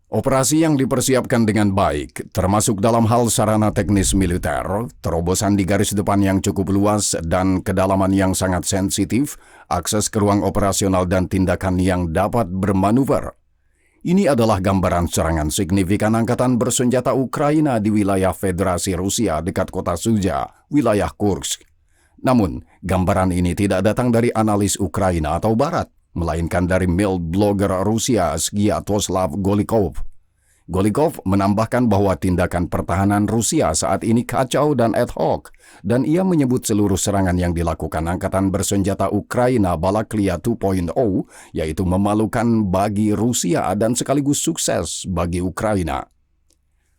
Operasi yang dipersiapkan dengan baik, termasuk dalam hal sarana teknis militer, terobosan di garis depan yang cukup luas dan kedalaman yang sangat sensitif, akses ke ruang operasional dan tindakan yang dapat bermanuver. Ini adalah gambaran serangan signifikan angkatan bersenjata Ukraina di wilayah Federasi Rusia dekat kota Suja, wilayah Kursk. Namun, gambaran ini tidak datang dari analis Ukraina atau Barat, melainkan dari blogger Rusia Sviatoslav Golikov. Golikov menambahkan bahwa tindakan pertahanan Rusia saat ini kacau dan ad hoc, dan ia menyebut seluruh serangan yang dilakukan angkatan bersenjata Ukraina Balaklia 2.0, yaitu memalukan bagi Rusia dan sekaligus sukses bagi Ukraina.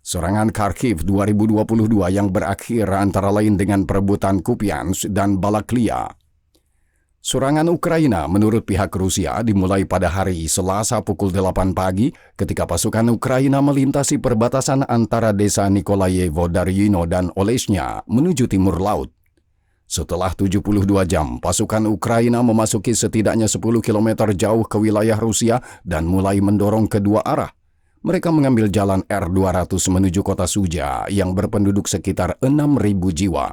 Serangan Kharkiv 2022 yang berakhir antara lain dengan perebutan Kupiansk dan Balaklia. Serangan Ukraina menurut pihak Rusia dimulai pada hari Selasa pukul 8 pagi ketika pasukan Ukraina melintasi perbatasan antara desa Nikolayevo Daryino dan Oleshnya menuju timur laut. Setelah 72 jam, pasukan Ukraina memasuki setidaknya 10 km jauh ke wilayah Rusia dan mulai mendorong kedua arah. Mereka mengambil jalan R200 menuju kota Suja yang berpenduduk sekitar 6.000 jiwa.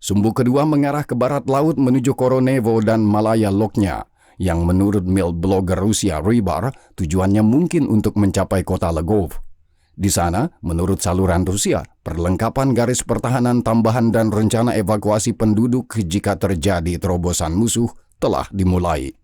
Sumbu kedua mengarah ke barat laut menuju Koronevo dan Malaya Loknya, yang menurut blogger Rusia Rybar, tujuannya mungkin untuk mencapai kota Legov. Di sana, menurut saluran Rusia, perlengkapan garis pertahanan tambahan dan rencana evakuasi penduduk jika terjadi terobosan musuh telah dimulai.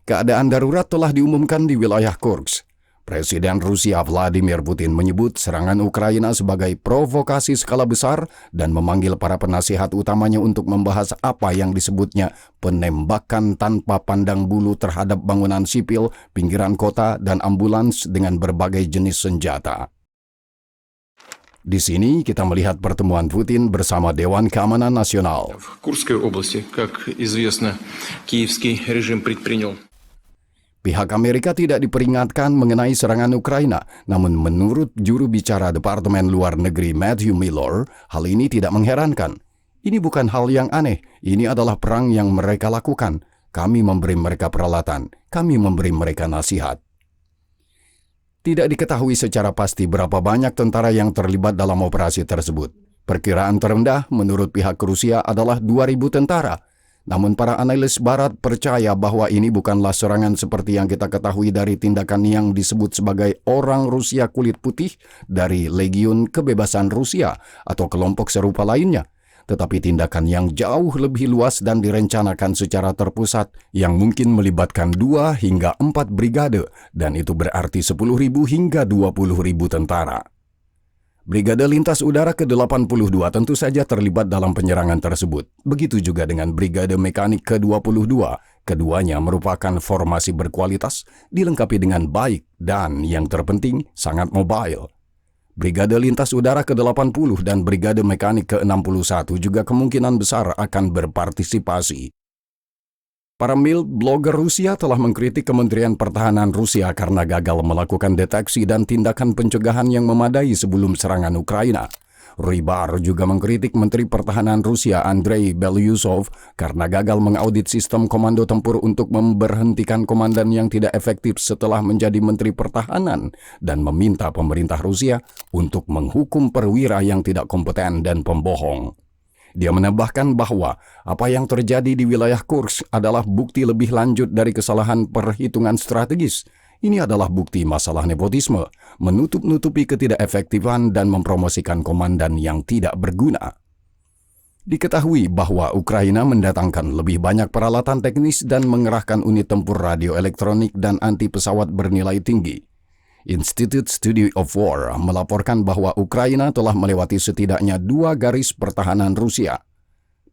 Keadaan darurat telah diumumkan di wilayah Kursk. Presiden Rusia Vladimir Putin menyebut serangan Ukraina sebagai provokasi skala besar dan memanggil para penasihat utamanya untuk membahas apa yang disebutnya penembakan tanpa pandang bulu terhadap bangunan sipil, pinggiran kota, dan ambulans dengan berbagai jenis senjata. Di sini kita melihat pertemuan Putin bersama Dewan Keamanan Nasional. В Курской области, как известно, киевский режим предпринял. Pihak Amerika tidak diperingatkan mengenai serangan Ukraina, namun menurut juru bicara Departemen Luar Negeri Matthew Miller, hal ini tidak mengherankan. Ini bukan hal yang aneh, ini adalah perang yang mereka lakukan. Kami memberi mereka peralatan, kami memberi mereka nasihat. Tidak diketahui secara pasti berapa banyak tentara yang terlibat dalam operasi tersebut. Perkiraan terendah menurut pihak Rusia adalah 2.000 tentara. Namun para analis Barat percaya bahwa ini bukanlah serangan seperti yang kita ketahui dari tindakan yang disebut sebagai orang Rusia kulit putih dari Legiun Kebebasan Rusia atau kelompok serupa lainnya, tetapi tindakan yang jauh lebih luas dan direncanakan secara terpusat yang mungkin melibatkan 2 hingga 4 brigade, dan itu berarti 10.000 hingga 20.000 tentara. Brigade Lintas Udara ke-82 tentu saja terlibat dalam penyerangan tersebut. Begitu juga dengan Brigade Mekanik ke-22. Keduanya merupakan formasi berkualitas, dilengkapi dengan baik, dan yang terpenting sangat mobile. Brigade Lintas Udara ke-80 dan Brigade Mekanik ke-61 juga kemungkinan besar akan berpartisipasi. Para blogger Rusia telah mengkritik Kementerian Pertahanan Rusia karena gagal melakukan deteksi dan tindakan pencegahan yang memadai sebelum serangan Ukraina. Rybar juga mengkritik Menteri Pertahanan Rusia Andrei Belyusov karena gagal mengaudit sistem komando tempur untuk memberhentikan komandan yang tidak efektif setelah menjadi Menteri Pertahanan dan meminta pemerintah Rusia untuk menghukum perwira yang tidak kompeten dan pembohong. Dia menambahkan bahwa apa yang terjadi di wilayah Kursk adalah bukti lebih lanjut dari kesalahan perhitungan strategis. Ini adalah bukti masalah nepotisme, menutup-nutupi ketidakefektifan dan mempromosikan komandan yang tidak berguna. Diketahui bahwa Ukraina mendatangkan lebih banyak peralatan teknis dan mengerahkan unit tempur radio elektronik dan anti pesawat bernilai tinggi. Institute Study of War melaporkan bahwa Ukraina telah melewati setidaknya 2 garis pertahanan Rusia.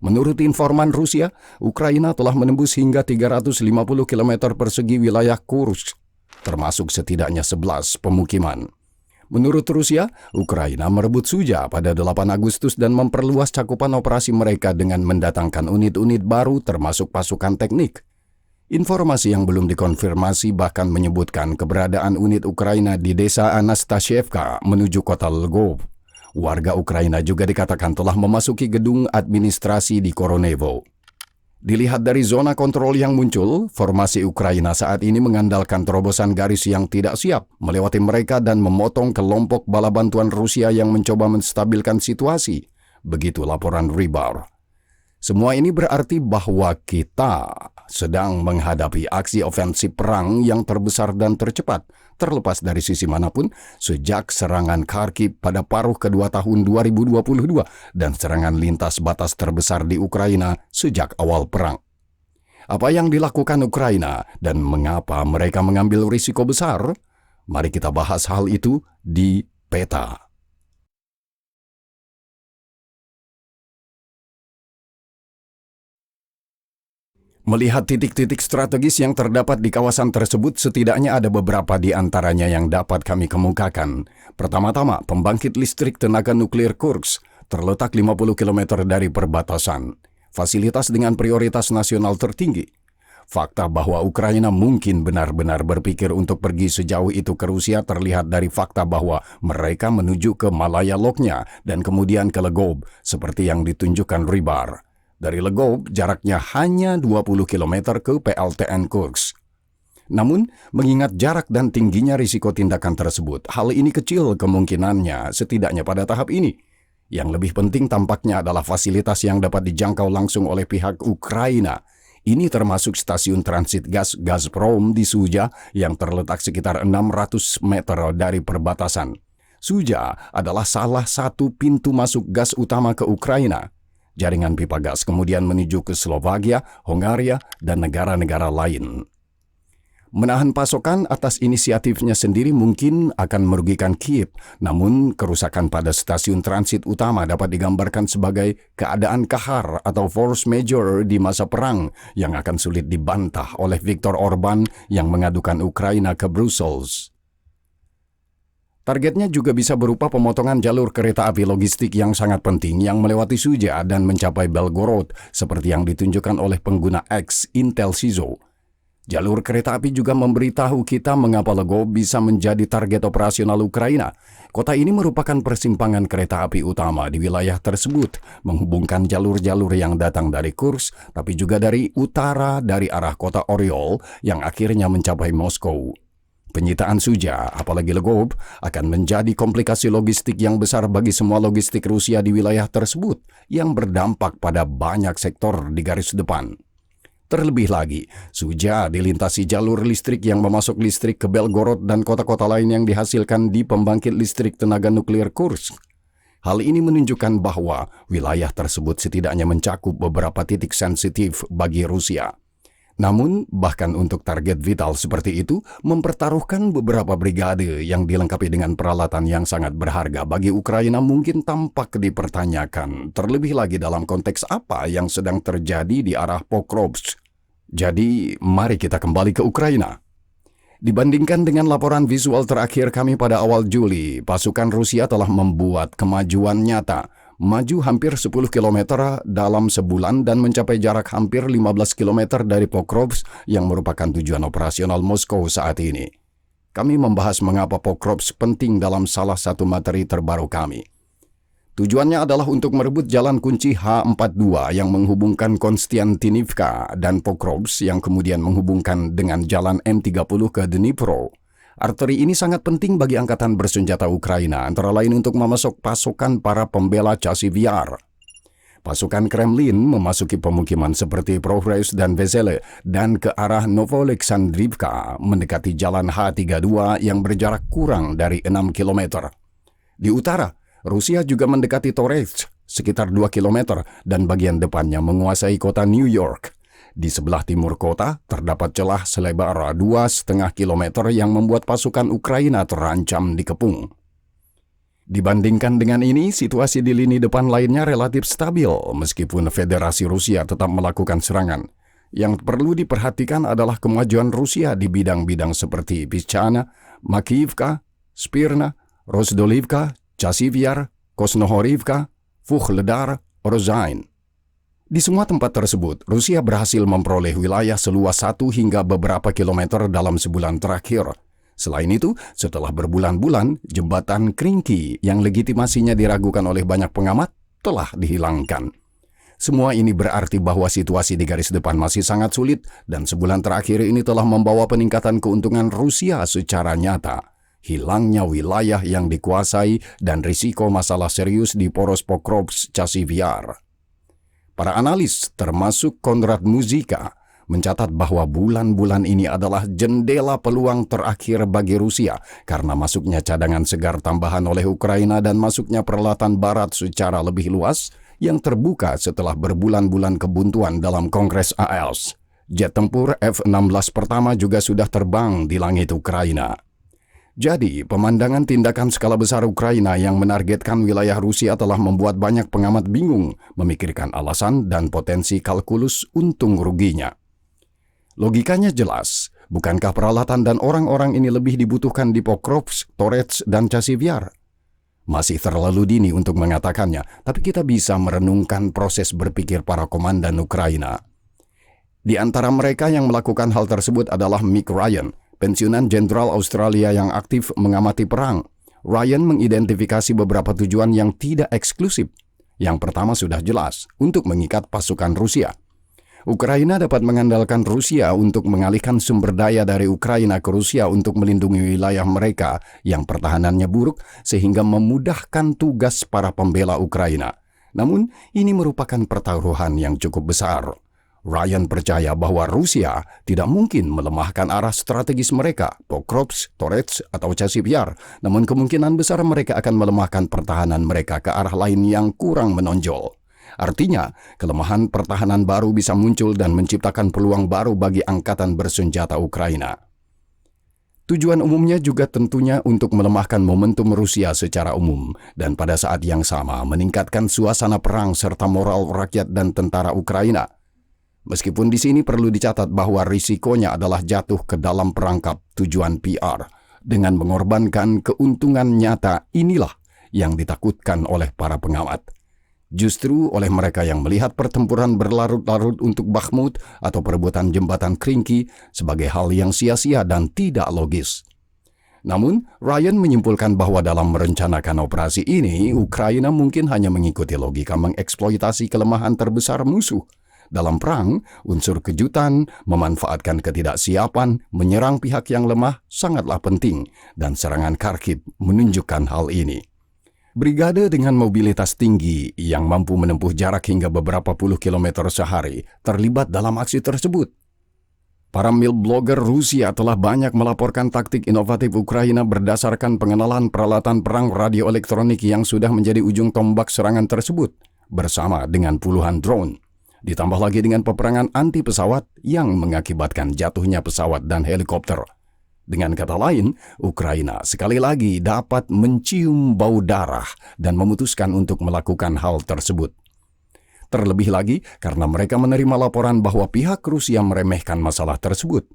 Menurut informan Rusia, Ukraina telah menembus hingga 350 km persegi wilayah Kursk, termasuk setidaknya 11 pemukiman. Menurut Rusia, Ukraina merebut Suja pada 8 Agustus dan memperluas cakupan operasi mereka dengan mendatangkan unit-unit baru termasuk pasukan teknik. Informasi yang belum dikonfirmasi bahkan menyebutkan keberadaan unit Ukraina di desa Anastasievka menuju kota Lvov. Warga Ukraina juga dikatakan telah memasuki gedung administrasi di Koronevo. Dilihat dari zona kontrol yang muncul, formasi Ukraina saat ini mengandalkan terobosan garis yang tidak siap, melewati mereka dan memotong kelompok bala bantuan Rusia yang mencoba menstabilkan situasi. Begitu laporan Rybar. Semua ini berarti bahwa kita sedang menghadapi aksi ofensif perang yang terbesar dan tercepat, terlepas dari sisi manapun, sejak serangan Kharkiv pada paruh kedua tahun 2022 dan serangan lintas batas terbesar di Ukraina sejak awal perang. Apa yang dilakukan Ukraina dan mengapa mereka mengambil risiko besar? Mari kita bahas hal itu di peta. Melihat titik-titik strategis yang terdapat di kawasan tersebut, setidaknya ada beberapa di antaranya yang dapat kami kemukakan. Pertama-tama, pembangkit listrik tenaga nuklir Kursk terletak 50 km dari perbatasan. Fasilitas dengan prioritas nasional tertinggi. Fakta bahwa Ukraina mungkin benar-benar berpikir untuk pergi sejauh itu ke Rusia terlihat dari fakta bahwa mereka menuju ke Malaya Loknya dan kemudian ke Legov, seperti yang ditunjukkan Rybar. Dari Legov, jaraknya hanya 20 km ke PLTN Kursk. Namun, mengingat jarak dan tingginya risiko tindakan tersebut, hal ini kecil kemungkinannya setidaknya pada tahap ini. Yang lebih penting tampaknya adalah fasilitas yang dapat dijangkau langsung oleh pihak Ukraina. Ini termasuk stasiun transit gas Gazprom di Suja yang terletak sekitar 600 meter dari perbatasan. Suja adalah salah satu pintu masuk gas utama ke Ukraina. Jaringan pipa gas kemudian menuju ke Slovakia, Hongaria, dan negara-negara lain. Menahan pasokan atas inisiatifnya sendiri mungkin akan merugikan Kiev, namun kerusakan pada stasiun transit utama dapat digambarkan sebagai keadaan kahar atau force majeure di masa perang yang akan sulit dibantah oleh Viktor Orban yang mengadukan Ukraina ke Brussels. Targetnya juga bisa berupa pemotongan jalur kereta api logistik yang sangat penting yang melewati Suja dan mencapai Belgorod, seperti yang ditunjukkan oleh pengguna X Intel Cizo. Jalur kereta api juga memberitahu kita mengapa Legov bisa menjadi target operasional Ukraina. Kota ini merupakan persimpangan kereta api utama di wilayah tersebut, menghubungkan jalur-jalur yang datang dari Kursk, tapi juga dari utara dari arah kota Oriol yang akhirnya mencapai Moskow. Penyitaan Suja, apalagi Legov, akan menjadi komplikasi logistik yang besar bagi semua logistik Rusia di wilayah tersebut yang berdampak pada banyak sektor di garis depan. Terlebih lagi, Suja dilintasi jalur listrik yang memasuk listrik ke Belgorod dan kota-kota lain yang dihasilkan di pembangkit listrik tenaga nuklir Kursk. Hal ini menunjukkan bahwa wilayah tersebut setidaknya mencakup beberapa titik sensitif bagi Rusia. Namun, bahkan untuk target vital seperti itu, mempertaruhkan beberapa brigade yang dilengkapi dengan peralatan yang sangat berharga bagi Ukraina mungkin tampak dipertanyakan, terlebih lagi dalam konteks apa yang sedang terjadi di arah Pokrovsk. Jadi, mari kita kembali ke Ukraina. Dibandingkan dengan laporan visual terakhir kami pada awal Juli, pasukan Rusia telah membuat kemajuan nyata, maju hampir 10 km dalam sebulan dan mencapai jarak hampir 15 km dari Pokrovsk yang merupakan tujuan operasional Moskow saat ini. Kami membahas mengapa Pokrovsk penting dalam salah satu materi terbaru kami. Tujuannya adalah untuk merebut jalan kunci H42 yang menghubungkan Konstantinivka dan Pokrovsk yang kemudian menghubungkan dengan jalan M30 ke Dnipro. Arteri ini sangat penting bagi angkatan bersenjata Ukraina, antara lain untuk memasok pasokan para pembela Chasiv-Yar. Pasukan Kremlin memasuki pemukiman seperti Progress dan Vesele dan ke arah Novoaleksandrivka mendekati jalan H32 yang berjarak kurang dari 6 km. Di utara, Rusia juga mendekati Toretsk sekitar 2 km dan bagian depannya menguasai kota New York. Di sebelah timur kota, terdapat celah selebar 2,5 km yang membuat pasukan Ukraina terancam dikepung. Dibandingkan dengan ini, situasi di lini depan lainnya relatif stabil, meskipun Federasi Rusia tetap melakukan serangan. Yang perlu diperhatikan adalah kemajuan Rusia di bidang-bidang seperti Pischana, Makivka, Spirna, Rozdolivka, Chasiv-Yar, Krasnohorivka, Vuhledar, Rozain. Di semua tempat tersebut, Rusia berhasil memperoleh wilayah seluas 1 hingga beberapa kilometer dalam sebulan terakhir. Selain itu, setelah berbulan-bulan, jembatan Krinky yang legitimasinya diragukan oleh banyak pengamat telah dihilangkan. Semua ini berarti bahwa situasi di garis depan masih sangat sulit dan sebulan terakhir ini telah membawa peningkatan keuntungan Rusia secara nyata. Hilangnya wilayah yang dikuasai dan risiko masalah serius di poros Pokrovsk-Chasiv Yar. Para analis, termasuk Konrad Muzika, mencatat bahwa bulan-bulan ini adalah jendela peluang terakhir bagi Rusia karena masuknya cadangan segar tambahan oleh Ukraina dan masuknya peralatan barat secara lebih luas yang terbuka setelah berbulan-bulan kebuntuan dalam Kongres AELS. Jet tempur F-16 pertama juga sudah terbang di langit Ukraina. Jadi, pemandangan tindakan skala besar Ukraina yang menargetkan wilayah Rusia telah membuat banyak pengamat bingung memikirkan alasan dan potensi kalkulus untung ruginya. Logikanya jelas, bukankah peralatan dan orang-orang ini lebih dibutuhkan di Pokrovsk, Torets, dan Chasiv Yar? Masih terlalu dini untuk mengatakannya, tapi kita bisa merenungkan proses berpikir para komandan Ukraina. Di antara mereka yang melakukan hal tersebut adalah Mick Ryan, pensiunan jenderal Australia yang aktif mengamati perang. Ryan mengidentifikasi beberapa tujuan yang tidak eksklusif. Yang pertama sudah jelas, untuk mengikat pasukan Rusia. Ukraina dapat mengandalkan Rusia untuk mengalihkan sumber daya dari Ukraina ke Rusia untuk melindungi wilayah mereka yang pertahanannya buruk sehingga memudahkan tugas para pembela Ukraina. Namun, ini merupakan pertaruhan yang cukup besar. Ryan percaya bahwa Rusia tidak mungkin melemahkan arah strategis mereka, Pokrovsk, Torets, atau Chasiv Yar, namun kemungkinan besar mereka akan melemahkan pertahanan mereka ke arah lain yang kurang menonjol. Artinya, kelemahan pertahanan baru bisa muncul dan menciptakan peluang baru bagi angkatan bersenjata Ukraina. Tujuan umumnya juga tentunya untuk melemahkan momentum Rusia secara umum dan pada saat yang sama meningkatkan suasana perang serta moral rakyat dan tentara Ukraina. Meskipun di sini perlu dicatat bahwa risikonya adalah jatuh ke dalam perangkap tujuan PR dengan mengorbankan keuntungan nyata inilah yang ditakutkan oleh para pengamat. Justru oleh mereka yang melihat pertempuran berlarut-larut untuk Bakhmut atau perebutan jembatan Krinky sebagai hal yang sia-sia dan tidak logis. Namun, Ryan menyimpulkan bahwa dalam merencanakan operasi ini, Ukraina mungkin hanya mengikuti logika mengeksploitasi kelemahan terbesar musuh. Dalam perang, unsur kejutan, memanfaatkan ketidaksiapan, menyerang pihak yang lemah sangatlah penting, dan serangan Kharkiv menunjukkan hal ini. Brigade dengan mobilitas tinggi yang mampu menempuh jarak hingga beberapa puluh kilometer sehari terlibat dalam aksi tersebut. Para mil blogger Rusia telah banyak melaporkan taktik inovatif Ukraina berdasarkan pengenalan peralatan perang radioelektronik yang sudah menjadi ujung tombak serangan tersebut, bersama dengan puluhan drone. Ditambah lagi dengan peperangan anti pesawat yang mengakibatkan jatuhnya pesawat dan helikopter. Dengan kata lain, Ukraina sekali lagi dapat mencium bau darah dan memutuskan untuk melakukan hal tersebut. Terlebih lagi karena mereka menerima laporan bahwa pihak Rusia meremehkan masalah tersebut.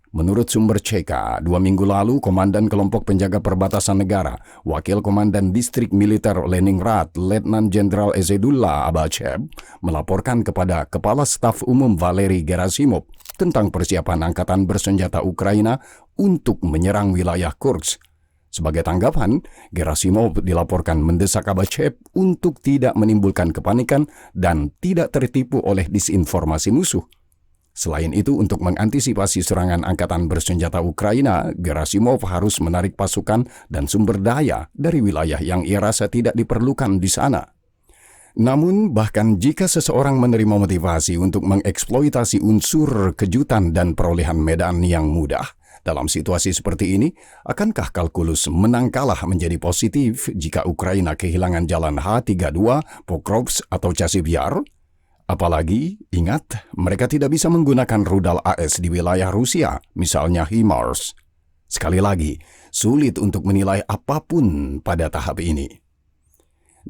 Menurut sumber CK, 2 minggu lalu Komandan Kelompok Penjaga Perbatasan Negara, Wakil Komandan Distrik Militer Leningrad, Letnan Jenderal Ezedullah Abachev, melaporkan kepada Kepala Staf Umum Valery Gerasimov tentang persiapan angkatan bersenjata Ukraina untuk menyerang wilayah Kursk. Sebagai tanggapan, Gerasimov dilaporkan mendesak Abachev untuk tidak menimbulkan kepanikan dan tidak tertipu oleh disinformasi musuh. Selain itu, untuk mengantisipasi serangan angkatan bersenjata Ukraina, Gerasimov harus menarik pasukan dan sumber daya dari wilayah yang ia rasa tidak diperlukan di sana. Namun, bahkan jika seseorang menerima motivasi untuk mengeksploitasi unsur kejutan dan perolehan medan yang mudah, dalam situasi seperti ini, akankah kalkulus menang kalah menjadi positif jika Ukraina kehilangan jalan H-32, Pokrovsk, atau Chasiv Yar? Apalagi, ingat, mereka tidak bisa menggunakan rudal AS di wilayah Rusia, misalnya HIMARS. Sekali lagi, sulit untuk menilai apapun pada tahap ini.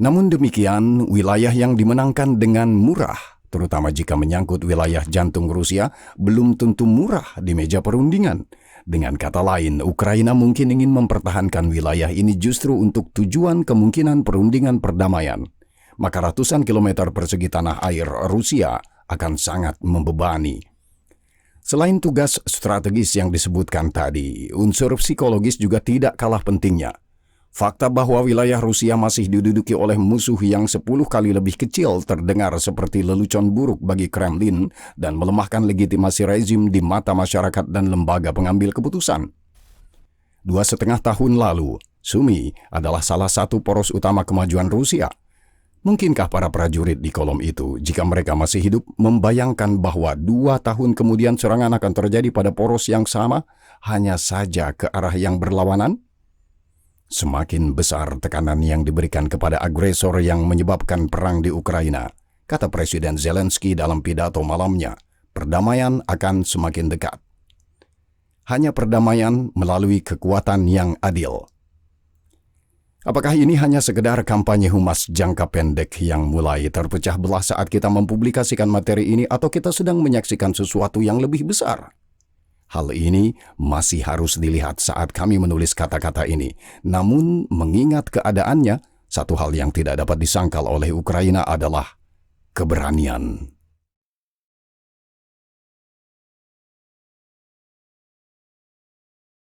Namun demikian, wilayah yang dimenangkan dengan murah, terutama jika menyangkut wilayah jantung Rusia, belum tentu murah di meja perundingan. Dengan kata lain, Ukraina mungkin ingin mempertahankan wilayah ini justru untuk tujuan kemungkinan perundingan perdamaian. Maka ratusan kilometer persegi tanah air Rusia akan sangat membebani. Selain tugas strategis yang disebutkan tadi, unsur psikologis juga tidak kalah pentingnya. Fakta bahwa wilayah Rusia masih diduduki oleh musuh yang 10 kali lebih kecil terdengar seperti lelucon buruk bagi Kremlin dan melemahkan legitimasi rezim di mata masyarakat dan lembaga pengambil keputusan. 2,5 tahun lalu, Sumy adalah salah satu poros utama kemajuan Rusia. Mungkinkah para prajurit di kolom itu, jika mereka masih hidup, membayangkan bahwa 2 tahun kemudian serangan akan terjadi pada poros yang sama, hanya saja ke arah yang berlawanan? Semakin besar tekanan yang diberikan kepada agresor yang menyebabkan perang di Ukraina, kata Presiden Zelensky dalam pidato malamnya, perdamaian akan semakin dekat. Hanya perdamaian melalui kekuatan yang adil. Apakah ini hanya sekedar kampanye humas jangka pendek yang mulai terpecah belah saat kita mempublikasikan materi ini, atau kita sedang menyaksikan sesuatu yang lebih besar? Hal ini masih harus dilihat saat kami menulis kata-kata ini. Namun, mengingat keadaannya, satu hal yang tidak dapat disangkal oleh Ukraina adalah keberanian.